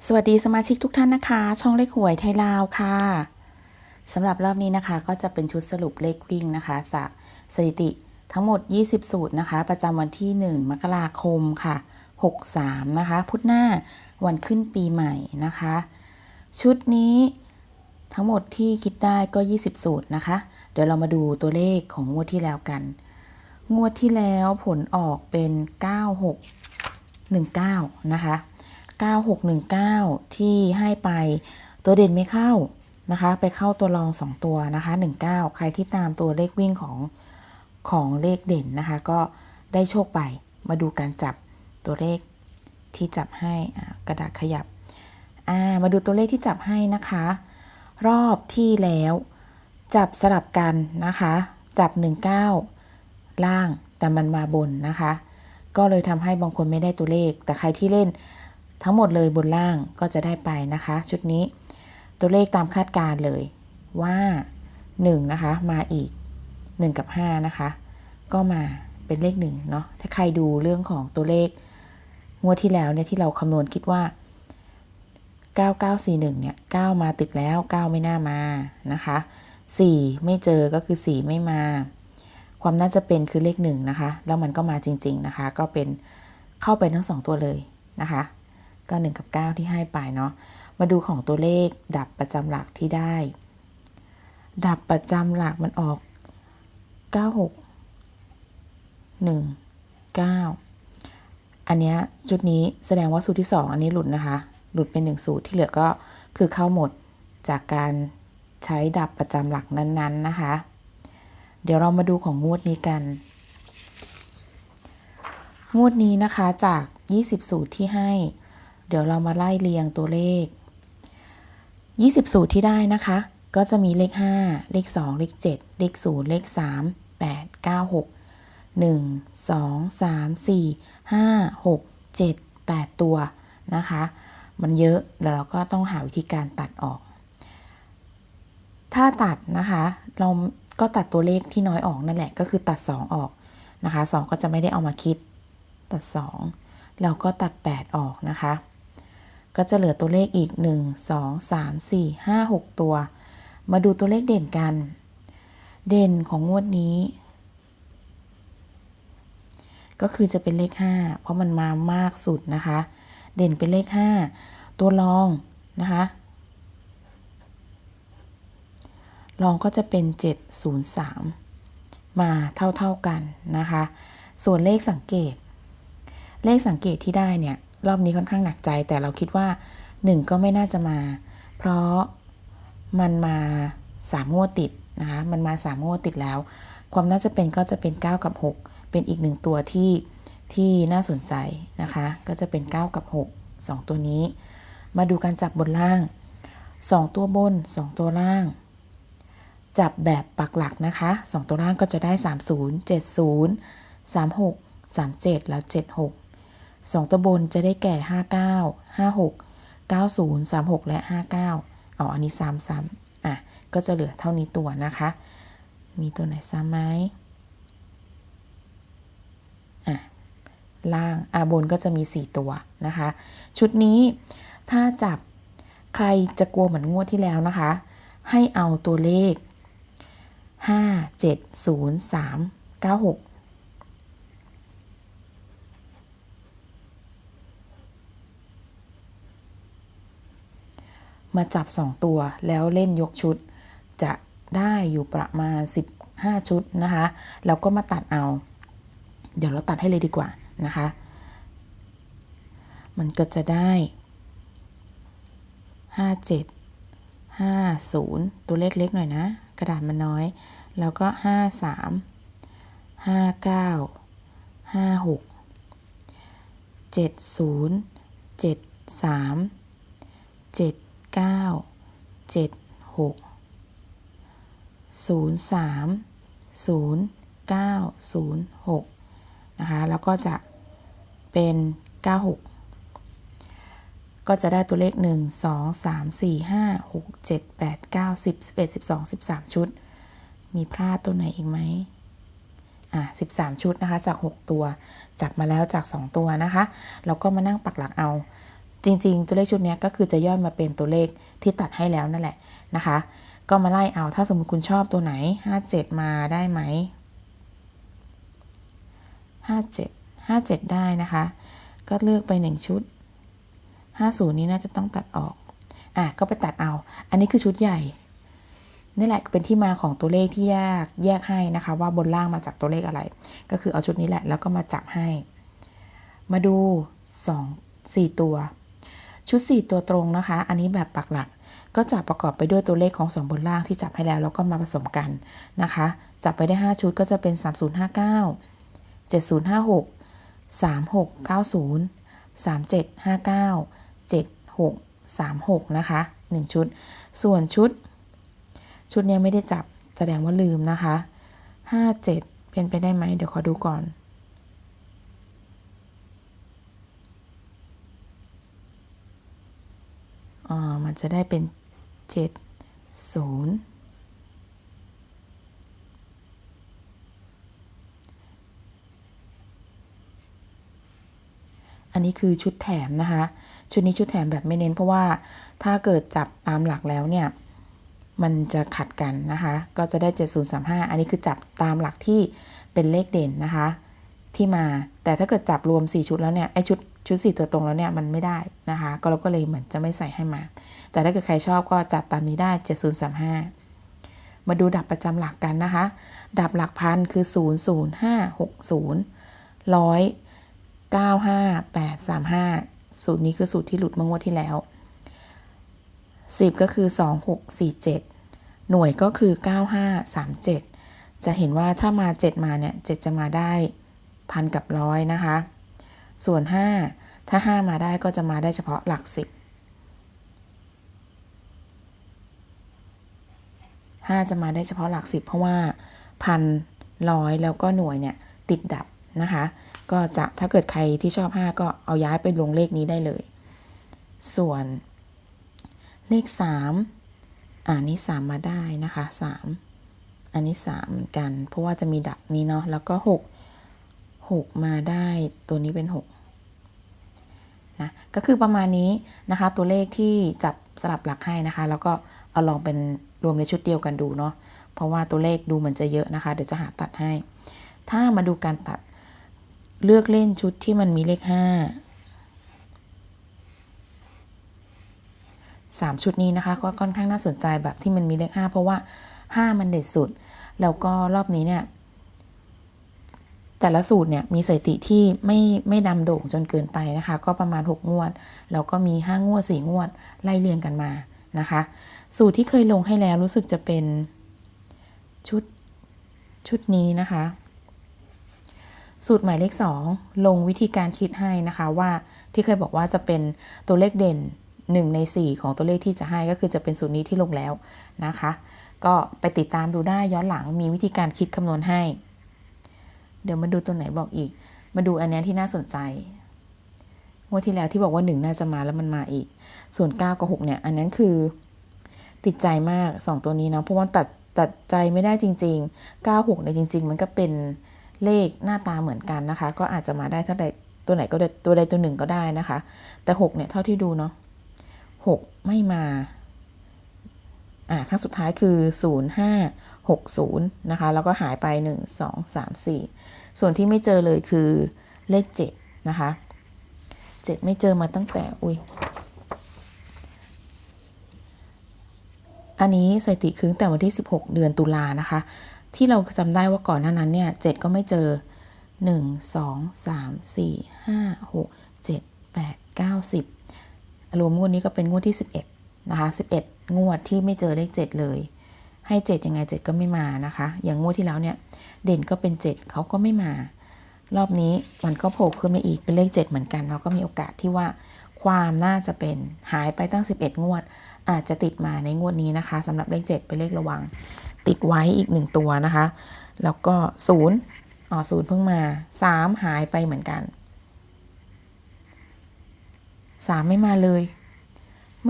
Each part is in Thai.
สวัสดีสมาชิกทุกท่านนะคะช่องเลขหวยไทยลาวค่ะสำหรับรอบนี้นะคะก็จะเป็นชุดสรุปเลขวิ่งนะคะจากสถิติทั้งหมด20สูตรนะคะประจำวันที่1มกราคมค่ะ63นะคะพุธหน้าวันขึ้นปีใหม่นะคะชุดนี้ทั้งหมดที่คิดได้ก็20สูตรนะคะเดี๋ยวเรามาดูตัวเลขของงวดที่แล้วกันงวดที่แล้วผลออกเป็น9619นะคะ9619ที่ให้ไปตัวเด่นไม่เข้านะคะไปเข้าตัวรอง2ตัวนะคะ19ใครที่ตามตัวเลขวิ่งของเลขเด่นนะคะก็ได้โชคไปมาดูการจับตัวเลขที่จับให้กระดาษขยับมาดูตัวเลขที่จับให้นะคะรอบที่แล้วจับสลับกันนะคะจับ19ล่างแต่มันมาบนนะคะก็เลยทำให้บางคนไม่ได้ตัวเลขแต่ใครที่เล่นทั้งหมดเลยบนล่างก็จะได้ไปนะคะชุดนี้ตัวเลขตามคาดการณ์เลยว่า1นะคะมาอีก1กับ5นะคะก็มาเป็นเลข1เนาะถ้าใครดูเรื่องของตัวเลขงวดที่แล้วเนี่ยที่เราคำนวณคิดว่า9941เนี่ย9มาติดแล้ว9ไม่น่ามานะคะ4ไม่เจอก็คือ4ไม่มาความน่าจะเป็นคือเลข1นะคะแล้วมันก็มาจริงๆนะคะก็เป็นเข้าไปทั้ง2ตัวเลยนะคะก็1กับ9ที่ให้ไปเนาะมาดูของตัวเลขดับประจำหลักที่ได้ดับประจำหลักมันออก9619อันเนี้ยจุดนี้แสดงว่าสูตรที่2อันนี้หลุดนะคะหลุดเป็น1สูตรที่เหลือก็คือเข้าหมดจากการใช้ดับประจำหลักนั้นๆนะคะเดี๋ยวเรามาดูของงวดนี้กันงวดนี้นะคะจาก20สูตรที่ให้เดี๋ยวเรามาไล่เรียงตัวเลข20สูตรที่ได้นะคะก็จะมีเลข5เลข2เลข7เลข0เลข3 8 9 6 1 2 3 4 5 6 7 8ตัวนะคะมันเยอะแล้วเราก็ต้องหาวิธีการตัดออกถ้าตัดนะคะเราก็ตัดตัวเลขที่น้อยออกนั่นแหละก็คือตัด2ออกนะคะ2ก็จะไม่ได้เอามาคิดตัด2แล้วก็ตัด8ออกนะคะก็จะเหลือตัวเลขอีก1 2 3 4 5 6ตัวมาดูตัวเลขเด่นกันเด่นของงวดนี้ก็คือจะเป็นเลข5เพราะมันมามากสุดนะคะเด่นเป็นเลข5ตัวรองนะคะรองก็จะเป็น703มาเท่ากันนะคะส่วนเลขสังเกตที่ได้เนี่ยรอบนี้ค่อนข้างหนักใจแต่เราคิดว่า1ก็ไม่น่าจะมาเพราะมันมา3งวดติดนะคะมันมา3งวดติดแล้วความน่าจะเป็นก็จะเป็น9กับ6เป็นอีก1ตัวที่น่าสนใจนะคะก็จะเป็น9กับ6 2ตัวนี้มาดูการจับบนล่าง2ตัวบน2ตัวล่างจับแบบปักหลักนะคะ2ตัวล่างก็จะได้30 70 36 37แล้ว76 2ตัวบนจะได้แก่59 56 90 36และ59อันนี้ซ้ำก็จะเหลือเท่านี้ตัวนะคะมีตัวไหนซ้ำไหมล่างบนก็จะมี4ตัวนะคะชุดนี้ถ้าจับใครจะกลัวเหมือนงวดที่แล้วนะคะให้เอาตัวเลข5 7 0 3 9 6มาจับ2ตัวแล้วเล่นยกชุดจะได้อยู่ประมาณ15ชุดนะคะแล้วก็มาตัดเอาเดี๋ยวเราตัดให้เลยดีกว่านะคะมันก็จะได้57 50ตัวเลขเล็กหน่อยนะกระดาษมันน้อยแล้วก็53 59 56 70 73 79 76 03 09 06นะคะแล้วก็จะเป็น96ก็จะได้ตัวเลข1 2 3 4 5 6 7 8 9 10 11 12 13ชุดมีพลาดตัวไหนอีกไหม13ชุดนะคะจาก6ตัวจับมาแล้วจาก2ตัวนะคะแล้วก็มานั่งปักหลักเอา จริงๆตัวเลขชุดนี้ก็คือจะย่อยมาเป็นตัวเลขที่ตัดให้แล้วนั่นแหละนะคะก็มาไล่เอาถ้าสมมติคุณชอบตัวไหน57มาได้ไหม57ได้นะคะก็เลือกไป1ชุด50นี้น่าจะต้องตัดออกก็ไปตัดเอาอันนี้คือชุดใหญ่นี่แหละเป็นที่มาของตัวเลขที่แยกให้นะคะว่าบนล่างมาจากตัวเลขอะไรก็คือเอาชุดนี้แหละแล้วก็มาจับให้มาดู4ตัวชุด4ตัวตรงนะคะอันนี้แบบปักหลักก็จะประกอบไปด้วยตัวเลขของ2บนล่างที่จับให้แล้วแล้วก็มาผสมกันนะคะจับไปได้5ชุดก็จะเป็น3059 7056 3690 3759 7636นะคะ1ชุดส่วนชุดนี้ไม่ได้จับแสดงว่าลืมนะคะ57เป็นไปได้ไหมเดี๋ยวขอดูก่อนมันจะได้เป็น70อันนี้คือชุดแถมนะคะชุดนี้ชุดแถมแบบไม่เน้นเพราะว่าถ้าเกิดจับตามหลักแล้วเนี่ยมันจะขัดกันนะคะก็จะได้7035อันนี้คือจับตามหลักที่เป็นเลขเด่นนะคะที่มาแต่ถ้าเกิดจับรวม4ชุดแล้วเนี่ยไอชุด4ตัวตรงแล้วเนี่ยมันไม่ได้นะคะก็เราก็เลยเหมือนจะไม่ใส่ให้มาแต่ถ้าเกิดใครชอบก็จัดตามนี้ได้7035มาดูดับประจำหลักกันนะคะดับหลักพันคือ00560 100 95835สูตรนี้คือสูตรที่หลุดเมื่องวดที่แล้ว10ก็คือ2647หน่วยก็คือ9537จะเห็นว่าถ้ามา7มาเนี่ย7จะมาได้พันกับร้อยนะคะส่วน5ถ้า5มาได้ก็จะมาได้เฉพาะหลัก10 5จะมาได้เฉพาะหลัก10เพราะว่าพันร้อยแล้วก็หน่วยเนี่ยติดดับนะคะก็จะถ้าเกิดใครที่ชอบ5ก็เอาย้ายไปลงเลขนี้ได้เลยส่วนเลข3นี้3มาได้นะคะ3อันนี้3เหมือนกันเพราะว่าจะมีดับนี้เนาะแล้วก็6มาได้ตัวนี้เป็น6นะก็คือประมาณนี้นะคะตัวเลขที่จับสลับหลักให้นะคะแล้วก็เอาลองเป็นรวมในชุดเดียวกันดูเนาะเพราะว่าตัวเลขดูเหมือนจะเยอะนะคะเดี๋ยวจะหาตัดให้ถ้ามาดูการตัดเลือกเล่นชุดที่มันมีเลข3ชุดนี้นะคะก็ค่อนข้างน่าสนใจแบบที่มันมีเลข5เพราะว่า5มันเด็ดสุดแล้วก็รอบนี้เนี่ยแต่ละสูตรเนี่ยมีสถิติที่ไม่ดำโด่งจนเกินไปนะคะก็ประมาณ6งวดแล้วก็มี5งวด4งวดไล่เรียงกันมานะคะสูตรที่เคยลงให้แล้วรู้สึกจะเป็นชุดนี้นะคะสูตรหมายเลข2ลงวิธีการคิดให้นะคะว่าที่เคยบอกว่าจะเป็นตัวเลขเด่น1ใน4ของตัวเลขที่จะให้ก็คือจะเป็นสูตรนี้ที่ลงแล้วนะคะก็ไปติดตามดูได้ย้อนหลังมีวิธีการคิดคำนวณให้เดี๋ยวมาดูตัวไหนบอกอีกมาดูอันนี้ที่น่าสนใจงวดที่แล้วที่บอกว่า1น่าจะมาแล้วมันมาอีกส่วน9กับ6เนี่ยอันนั้นคือติดใจมาก2ตัวนี้นะเพราะว่าตัดใจไม่ได้จริงๆ9 6เนี่ยจริงๆมันก็เป็นเลขหน้าตาเหมือนกันนะคะก็อาจจะมาได้เท่าใดตัวไหนก็ได้ตัวใดตัวหนึ่งก็ได้นะคะแต่6เนี่ยเท่าที่ดูเนาะ6ไม่มาครั้งสุดท้ายคือ0560นะคะแล้วก็หายไป1 2 3 4ส่วนที่ไม่เจอเลยคือเลข7นะคะ7ไม่เจอมาตั้งแต่อันนี้สถิติคือตั้งแต่วันที่16เดือนตุลานะคะที่เราจำได้ว่าก่อนหน้านั้นเนี่ย7ก็ไม่เจอ1 2 3 4 5 6 7 8 9 10รวมงวดนี้ก็เป็นงวดที่11นะคะ11งวดที่ไม่เจอเลข7เลยให้7ยังไง7ก็ไม่มานะคะอย่างงวดที่แล้วเนี่ยเด่นก็เป็น7เขาก็ไม่มารอบนี้มันก็โผล่ขึ้นมาอีกเป็นเลข7เหมือนกันเราก็มีโอกาสที่ว่าความน่าจะเป็นหายไปตั้ง11งวดอาจจะติดมาในงวดนี้นะคะสำหรับเลข7เป็นเลขระวังติดไว้อีก1ตัวนะคะแล้วก็0เพิ่งมา3หายไปเหมือนกัน3ไม่มาเลยเ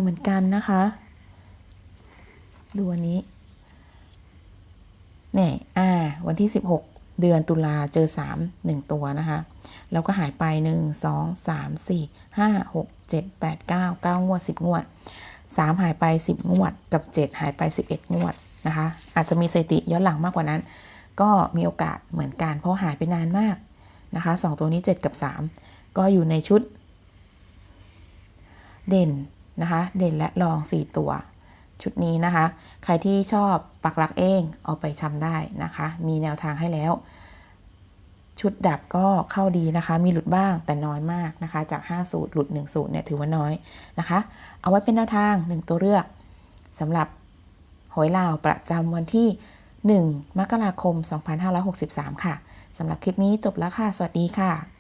หมือนกันนะคะดูอันนี้เนี่ยวันที่16เดือนตุลาเจอ3 1ตัวนะคะแล้วก็หายไป1 2 3 4 5 6 7 8 9 9 งวด 10 งวด 3 หายไป 10 งวดกับ 7 หายไป 11 งวดนะคะอาจจะมีสถิติย้อนหลังมากกว่านั้นก็มีโอกาสเหมือนกันเพราะหายไปนานมากนะคะ2ตัวนี้7กับ3ก็อยู่ในชุดเด่นนะคะเด่นและรอง4ตัวชุดนี้นะคะใครที่ชอบปักหลักเองเอาไปทำได้นะคะมีแนวทางให้แล้วชุดดับก็เข้าดีนะคะมีหลุดบ้างแต่น้อยมากนะคะจาก5สูตรหลุด1สูตรเนี่ยถือว่าน้อยนะคะเอาไว้เป็นแนวทาง1ตัวเลือกสำหรับหวยลาวประจำวันที่1 มกราคม 2563 ค่ะสำหรับคลิปนี้จบแล้วค่ะสวัสดีค่ะ